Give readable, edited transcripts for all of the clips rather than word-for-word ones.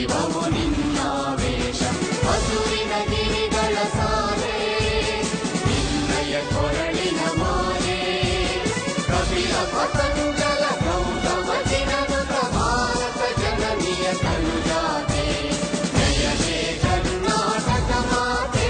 ದೈವವು ನಿನ್ನಾವೇಶ ಹಸುರಿನ ಗಿರಿಗಳ ಸಾಲೆ ನಿನ್ನಯ ಕೊರಳಿನ ಮಾಲೆ ಕಪಿಲ ಪತಂಜಲ ಗೌತಮ ಜಿನನುತ ಭಾರತ ಜನನಿಯ ತನುಜಾತೆ ಜಯ ಹೇ ಕರ್ನಾಟಕ ಮಾತೆ.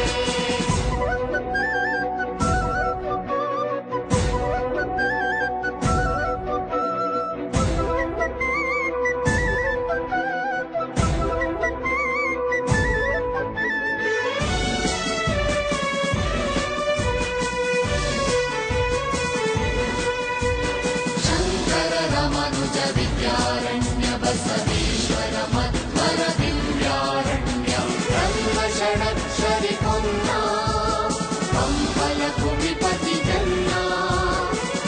विद्यारण्य बसवेश्वर मध्वर दिव्यारण्य ब्रह्म षडक्षरि पुन्ना कंबल कुमिपति जन्ना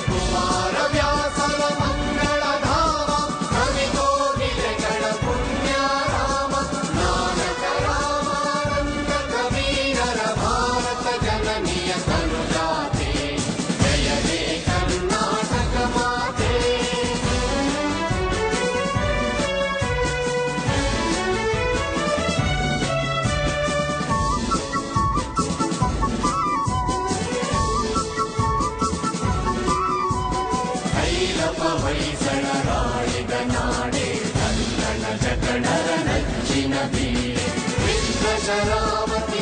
कुमार व्यासर मंगल धाम कवि कोकिलगळ पुण्य राम नानक रामानंद कबीरर भारत जननिय तनुजाते जय हे कर्नाटक माते. ಹೊಯ್ಸಳರಾಳಿದ ನಾಡೆ ಕನ್ನಡ ಜಗಣರ ನಚ್ಚಿನ ಬೀಡೆ ವಿಶ್ವ ಶರಾವತಿ